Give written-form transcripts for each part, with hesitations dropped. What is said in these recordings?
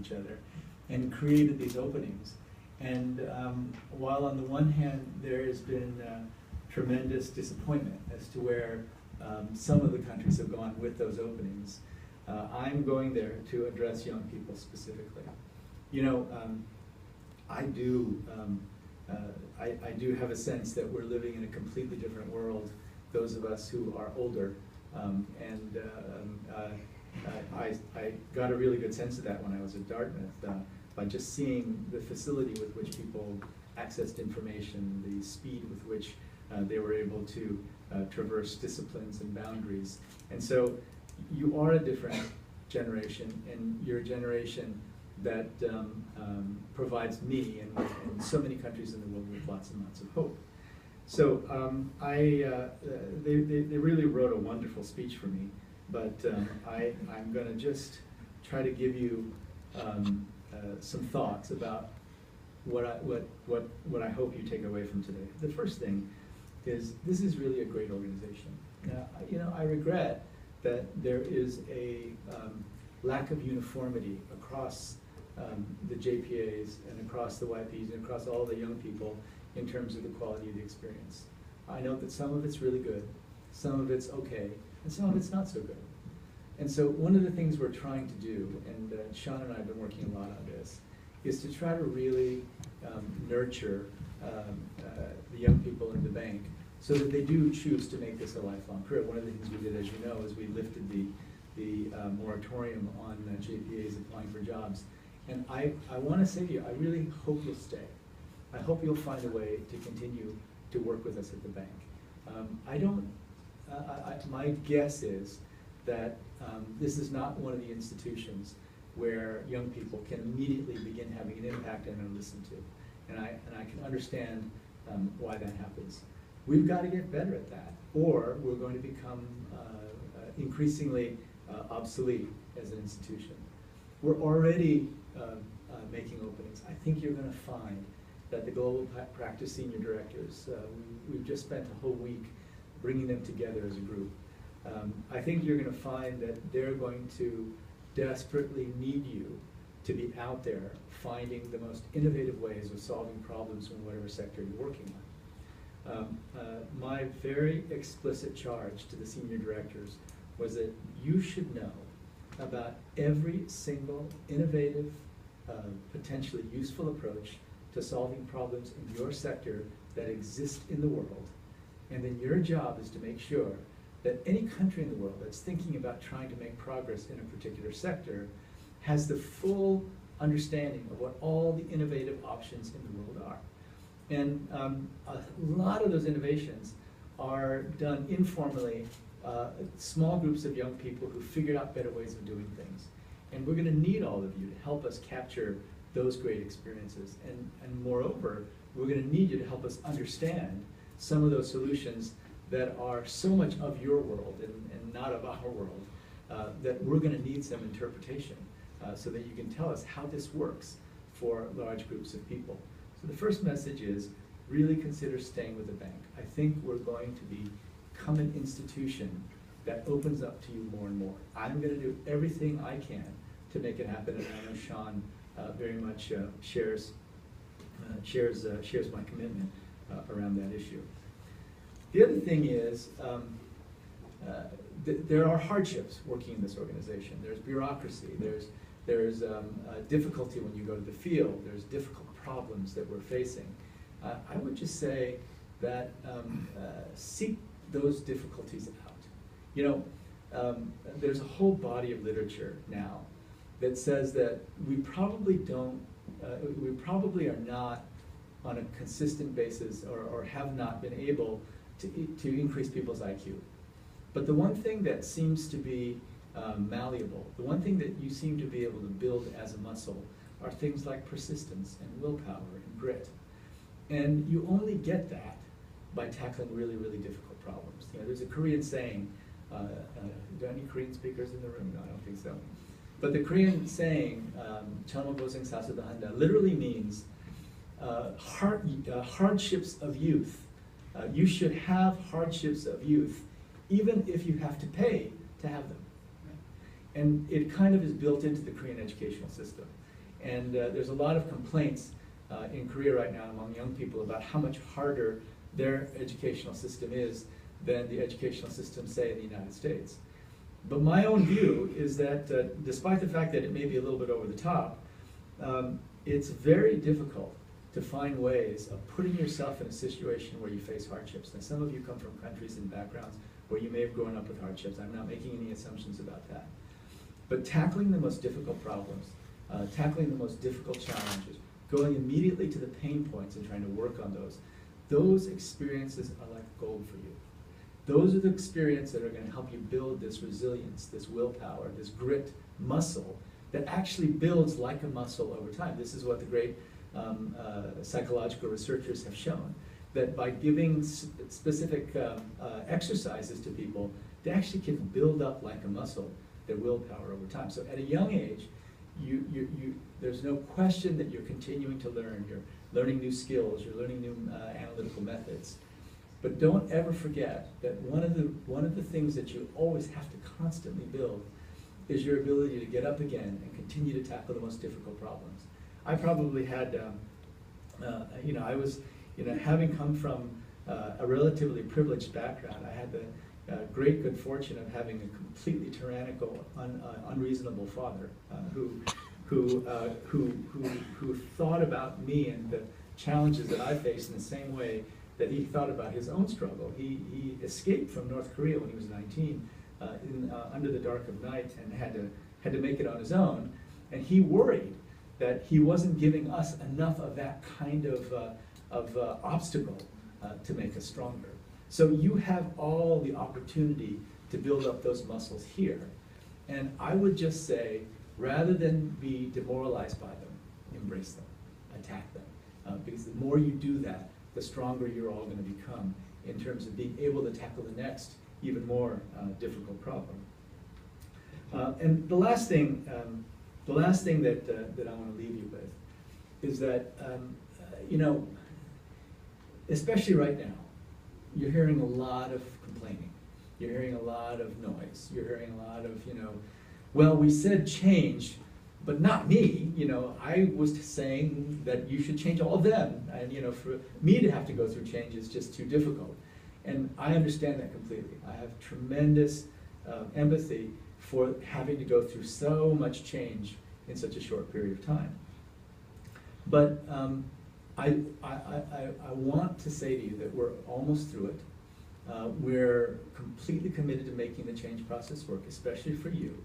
each other and created these openings. And while on the one hand there has been tremendous disappointment as to where some of the countries have gone with those openings, I'm going there to address young people specifically. You know, I do have a sense that we're living in a completely different world, those of us who are older. I got a really good sense of that when I was at Dartmouth, by just seeing the facility with which people accessed information, the speed with which they were able to traverse disciplines and boundaries. And so you are a different generation, and you're a generation that provides me and so many countries in the world with lots and lots of hope. So they really wrote a wonderful speech for me, but I'm going to just try to give you some thoughts about what I hope you take away from today. The first thing is this is really a great organization. Now, you know, I regret that there is a lack of uniformity across the JPAs and across the YPs and across all the young people in terms of the quality of the experience. I know that some of it's really good, some of it's okay, and some of it's not so good. And so one of the things we're trying to do, and Sean and I have been working a lot on this, is to try to really nurture the young people in the bank so that they do choose to make this a lifelong career. One of the things we did, as you know, is we lifted the moratorium on JPAs applying for jobs. And I want to say to you, I really hope you'll stay. I hope you'll find a way to continue to work with us at the bank. My guess is that this is not one of the institutions where young people can immediately begin having an impact and are listened to. And I can understand why that happens. We've got to get better at that, or we're going to become increasingly obsolete as an institution. We're already making openings. I think you're going to find that the Global Practice Senior Directors, we've just spent a whole week bringing them together as a group. I think you're going to find that they're going to desperately need you to be out there finding the most innovative ways of solving problems in whatever sector you're working on. My very explicit charge to the senior directors was that you should know about every single innovative, potentially useful approach to solving problems in your sector that exist in the world. And then your job is to make sure that any country in the world that's thinking about trying to make progress in a particular sector has the full understanding of what all the innovative options in the world are. And a lot of those innovations are done informally, small groups of young people who figured out better ways of doing things. And we're going to need all of you to help us capture those great experiences. And moreover, we're going to need you to help us understand some of those solutions that are so much of your world and not of our world, that we're going to need some interpretation so that you can tell us how this works for large groups of people. So the first message is really consider staying with the bank. I think we're going to become an institution that opens up to you more and more. I'm going to do everything I can to make it happen, and I know Sean very much shares my commitment around that issue. The other thing is, there are hardships working in this organization. There's bureaucracy, there's difficulty when you go to the field, there's difficult problems that we're facing. I would just say that seek those difficulties out. You know, there's a whole body of literature now that says that we probably are not on a consistent basis or have not been able to increase people's IQ. But the one thing that seems to be malleable, the one thing that you seem to be able to build as a muscle are things like persistence and willpower and grit. And you only get that by tackling really, really difficult problems. You know, there's a Korean saying, are there any Korean speakers in the room? No, I don't think so. But the Korean saying, literally means hardships of youth. You should have hardships of youth, even if you have to pay to have them. And it kind of is built into the Korean educational system. And there's a lot of complaints in Korea right now among young people about how much harder their educational system is than the educational system, say, in the United States. But my own view is that despite the fact that it may be a little bit over the top, it's very difficult to find ways of putting yourself in a situation where you face hardships. Now, some of you come from countries and backgrounds where you may have grown up with hardships. I'm not making any assumptions about that. But tackling the most difficult problems, tackling the most difficult challenges, going immediately to the pain points and trying to work on those experiences are like gold for you. Those are the experiences that are going to help you build this resilience, this willpower, this grit muscle that actually builds like a muscle over time. This is what the great psychological researchers have shown, that by giving specific exercises to people, they actually can build up like a muscle their willpower over time. So at a young age, there's no question that you're continuing to learn. You're learning new skills. You're learning new analytical methods. But don't ever forget that one of the things that you always have to constantly build is your ability to get up again and continue to tackle the most difficult problems. I probably had, I was, having come from a relatively privileged background, I had the great good fortune of having a completely tyrannical, unreasonable father who thought about me and the challenges that I faced in the same way that he thought about his own struggle. He escaped from North Korea when he was 19 under the dark of night and had to make it on his own. And he worried that he wasn't giving us enough of that kind of obstacle to make us stronger. So you have all the opportunity to build up those muscles here. And I would just say, rather than be demoralized by them, embrace them, attack them. Because the more you do that, the stronger you're all going to become in terms of being able to tackle the next, even more difficult problem. And the last thing that I want to leave you with is that, especially right now, you're hearing a lot of complaining. You're hearing a lot of noise. You're hearing a lot of, well, we said change, but not me. I was saying that you should change all of them. And, for me to have to go through change is just too difficult. And I understand that completely. I have tremendous empathy for having to go through so much change in such a short period of time. But I want to say to you that we're almost through it. We're completely committed to making the change process work, especially for you.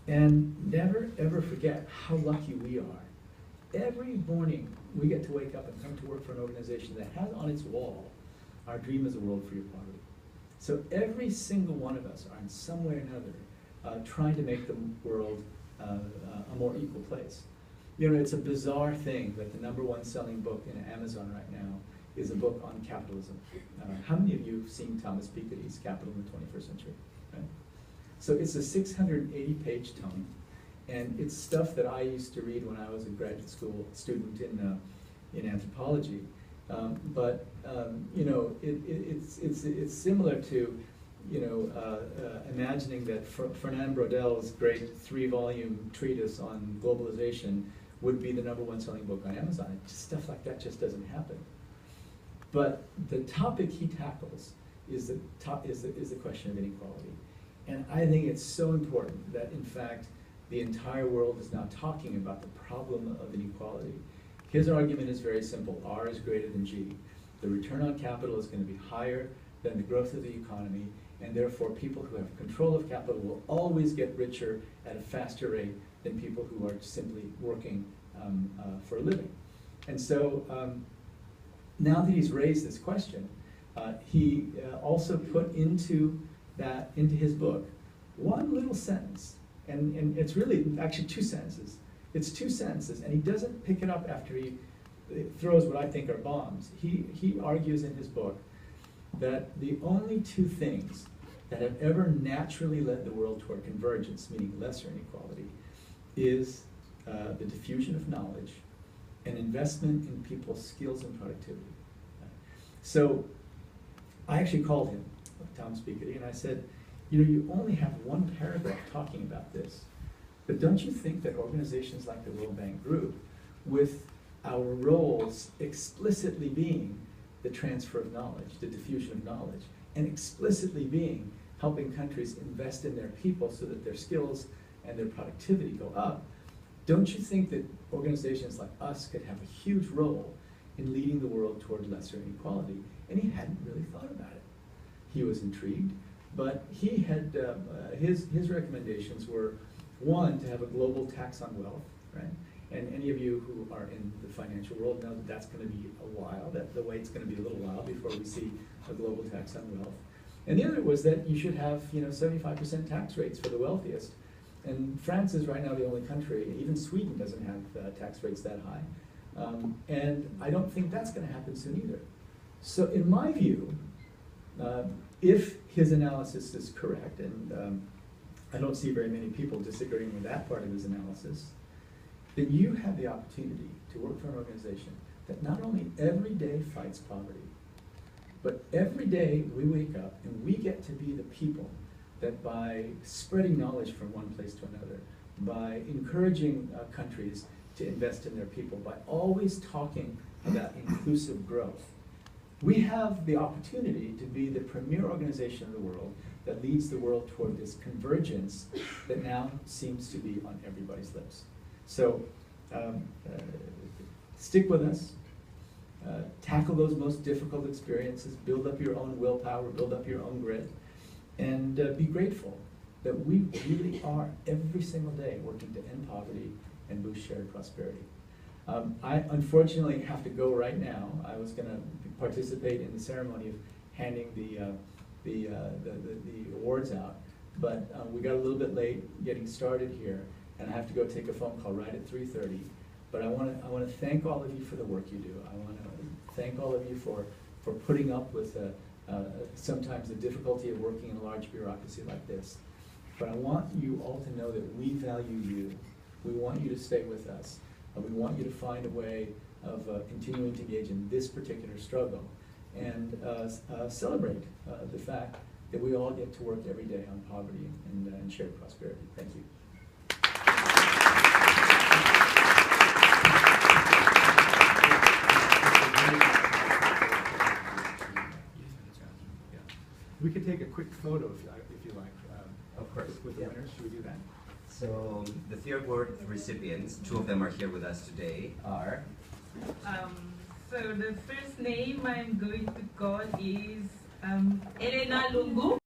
And never, ever forget how lucky we are. Every morning, we get to wake up and come to work for an organization that has on its wall, our dream is a world free of poverty. So every single one of us are in some way or another trying to make the world a more equal place. It's a bizarre thing that the #1 selling book in Amazon right now is a book on capitalism. How many of you have seen Thomas Piketty's Capital in the 21st Century? Right? So it's a 680-page tome, and it's stuff that I used to read when I was a graduate school student in anthropology. It's similar to imagining that Fernand Brauddel's great 3-volume treatise on globalization would be the #1 selling book on Amazon. Stuff like that just doesn't happen. But the topic he tackles is the question of inequality. And I think it's so important that, in fact, the entire world is now talking about the problem of inequality. His argument is very simple. R is greater than G. The return on capital is going to be higher than the growth of the economy, and therefore people who have control of capital will always get richer at a faster rate than people who are simply working for a living. And so now that he's raised this question, he also put into his book one little sentence, and it's really actually 2 sentences. It's 2 sentences, and he doesn't pick it up after he throws what I think are bombs. He argues in his book that the only 2 things that have ever naturally led the world toward convergence, meaning lesser inequality, is the diffusion of knowledge and investment in people's skills and productivity. So I actually called him, Thomas Piketty, and I said, You only have one paragraph talking about this. But don't you think that organizations like the World Bank Group, with our roles explicitly being the transfer of knowledge, the diffusion of knowledge, and explicitly being helping countries invest in their people so that their skills and their productivity go up, don't you think that organizations like us could have a huge role in leading the world toward lesser inequality? And he hadn't really thought about it. He was intrigued, but he had, his recommendations were, one, to have a global tax on wealth, right? And any of you who are in the financial world know that that's going to be a while, that the wait's going to be a little while before we see a global tax on wealth. And the other was that you should have 75% tax rates for the wealthiest. And France is right now the only country, even Sweden doesn't have tax rates that high. And I don't think that's going to happen soon either. So in my view, if his analysis is correct, and I don't see very many people disagreeing with that part of his analysis, then you have the opportunity to work for an organization that not only every day fights poverty, but every day we wake up and we get to be the people that, by spreading knowledge from one place to another, by encouraging countries to invest in their people, by always talking about inclusive growth, we have the opportunity to be the premier organization in the world that leads the world toward this convergence that now seems to be on everybody's lips. So stick with us, tackle those most difficult experiences, build up your own willpower, build up your own grit, and be grateful that we really are every single day working to end poverty and boost shared prosperity. I unfortunately have to go right now. I was going to participate in the ceremony of handing the awards out, but we got a little bit late getting started here, and I have to go take a phone call right at 3:30. But I want to thank all of you for the work you do. I want to thank all of you for putting up with sometimes the difficulty of working in a large bureaucracy like this. But I want you all to know that we value you. We want you to stay with us. We want you to find a way of continuing to engage in this particular struggle, and celebrate the fact that we all get to work every day on poverty and shared prosperity. Thank you. We could take a quick photo if you like. Of course. With the winners. Should we do that? So the third award recipients, two of them are here with us today, are... So the first name I'm going to call is Elena Lungu.